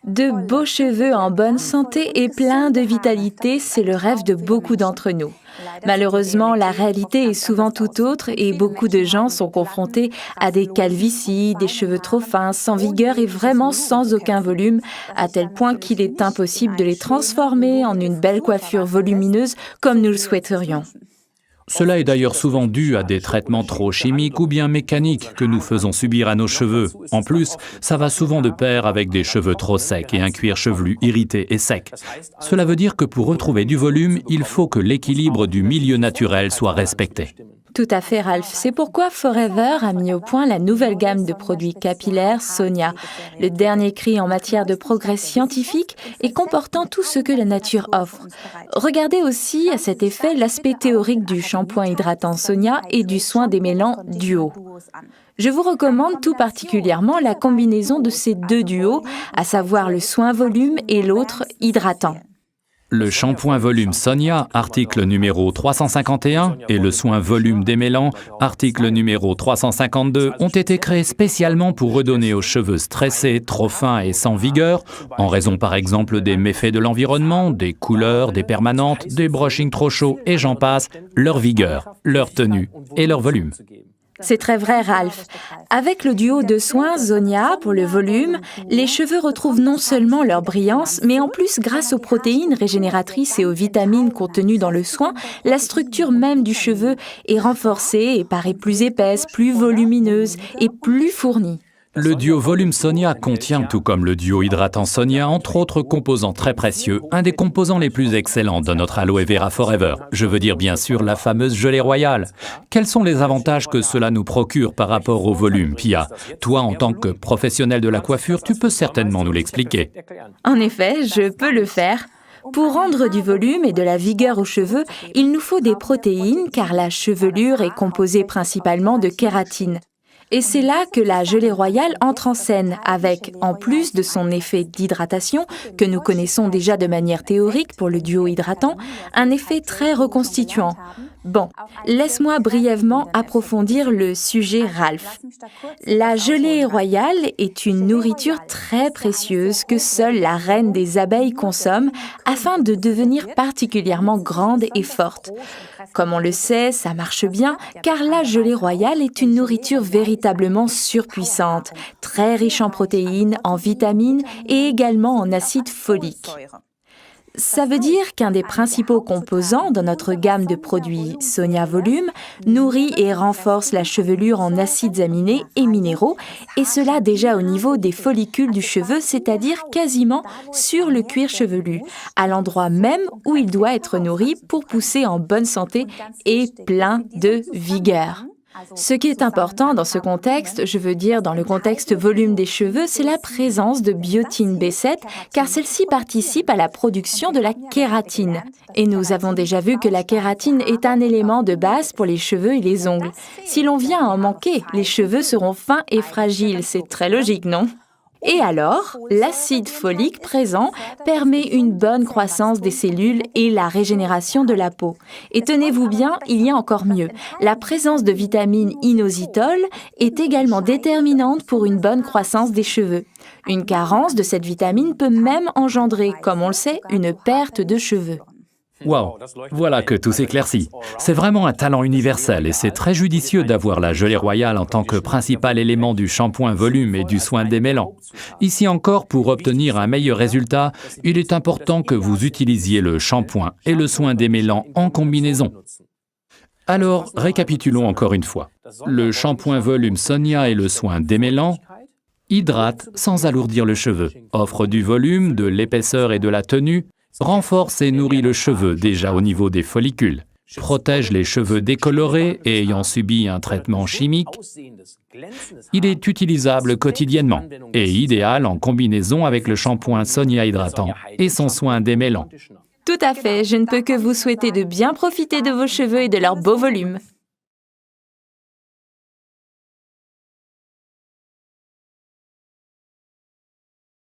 De beaux cheveux en bonne santé et pleins de vitalité, c'est le rêve de beaucoup d'entre nous. Malheureusement, la réalité est souvent tout autre et beaucoup de gens sont confrontés à des calvities, des cheveux trop fins, sans vigueur et vraiment sans aucun volume, à tel point qu'il est impossible de les transformer en une belle coiffure volumineuse comme nous le souhaiterions. Cela est d'ailleurs souvent dû à des traitements trop chimiques ou bien mécaniques que nous faisons subir à nos cheveux. En plus, ça va souvent de pair avec des cheveux trop secs et un cuir chevelu irrité et sec. Cela veut dire que pour retrouver du volume, il faut que l'équilibre du milieu naturel soit respecté. Tout à fait, Ralph. C'est pourquoi Forever a mis au point la nouvelle gamme de produits capillaires Sonia, le dernier cri en matière de progrès scientifique et comportant tout ce que la nature offre. Regardez aussi à cet effet l'aspect théorique du shampoing hydratant Sonia et du soin démêlant Duo. Je vous recommande tout particulièrement la combinaison de ces deux duos, à savoir le soin volume et l'autre hydratant. Le shampoing volume Sonia, article numéro 351, et le soin volume démêlant, article numéro 352, ont été créés spécialement pour redonner aux cheveux stressés, trop fins et sans vigueur, en raison par exemple des méfaits de l'environnement, des couleurs, des permanentes, des brushings trop chauds et j'en passe, leur vigueur, leur tenue et leur volume. C'est très vrai, Ralph. Avec le duo de soins Sonia pour le volume, les cheveux retrouvent non seulement leur brillance, mais en plus, grâce aux protéines régénératrices et aux vitamines contenues dans le soin, la structure même du cheveu est renforcée et paraît plus épaisse, plus volumineuse et plus fournie. Le duo volume Sonia contient, tout comme le duo hydratant Sonia, entre autres composants très précieux, un des composants les plus excellents de notre Aloe Vera Forever. Je veux dire bien sûr la fameuse gelée royale. Quels sont les avantages que cela nous procure par rapport au volume, Pia? Toi, en tant que professionnel de la coiffure, tu peux certainement nous l'expliquer. En effet, je peux le faire. Pour rendre du volume et de la vigueur aux cheveux, il nous faut des protéines car la chevelure est composée principalement de kératine. Et c'est là que la gelée royale entre en scène avec, en plus de son effet d'hydratation, que nous connaissons déjà de manière théorique pour le duo hydratant, un effet très reconstituant. Bon, laisse-moi brièvement approfondir le sujet, Ralph. La gelée royale est une nourriture très précieuse que seule la reine des abeilles consomme afin de devenir particulièrement grande et forte. Comme on le sait, ça marche bien car la gelée royale est une nourriture véritablement surpuissante, très riche en protéines, en vitamines et également en acide folique. Ça veut dire qu'un des principaux composants dans notre gamme de produits Sonia Volume nourrit et renforce la chevelure en acides aminés et minéraux, et cela déjà au niveau des follicules du cheveu, c'est-à-dire quasiment sur le cuir chevelu, à l'endroit même où il doit être nourri pour pousser en bonne santé et plein de vigueur. Ce qui est important dans ce contexte, je veux dire dans le contexte volume des cheveux, c'est la présence de biotine B7, car celle-ci participe à la production de la kératine. Et nous avons déjà vu que la kératine est un élément de base pour les cheveux et les ongles. Si l'on vient à en manquer, les cheveux seront fins et fragiles, c'est très logique, non ? Et alors, l'acide folique présent permet une bonne croissance des cellules et la régénération de la peau. Et tenez-vous bien, il y a encore mieux. La présence de vitamine inositol est également déterminante pour une bonne croissance des cheveux. Une carence de cette vitamine peut même engendrer, comme on le sait, une perte de cheveux. Waouh, voilà que tout s'éclaircit. C'est vraiment un talent universel et c'est très judicieux d'avoir la gelée royale en tant que principal élément du shampoing volume et du soin démêlant. Ici encore, pour obtenir un meilleur résultat, il est important que vous utilisiez le shampoing et le soin démêlant en combinaison. Alors, récapitulons encore une fois. Le shampoing volume Sonia et le soin démêlant hydratent sans alourdir le cheveu, offrent du volume, de l'épaisseur et de la tenue, renforce et nourrit le cheveu déjà au niveau des follicules, protège les cheveux décolorés et ayant subi un traitement chimique. Il est utilisable quotidiennement et idéal en combinaison avec le shampoing Sonia hydratant et son soin démêlant. Tout à fait, je ne peux que vous souhaiter de bien profiter de vos cheveux et de leur beau volume.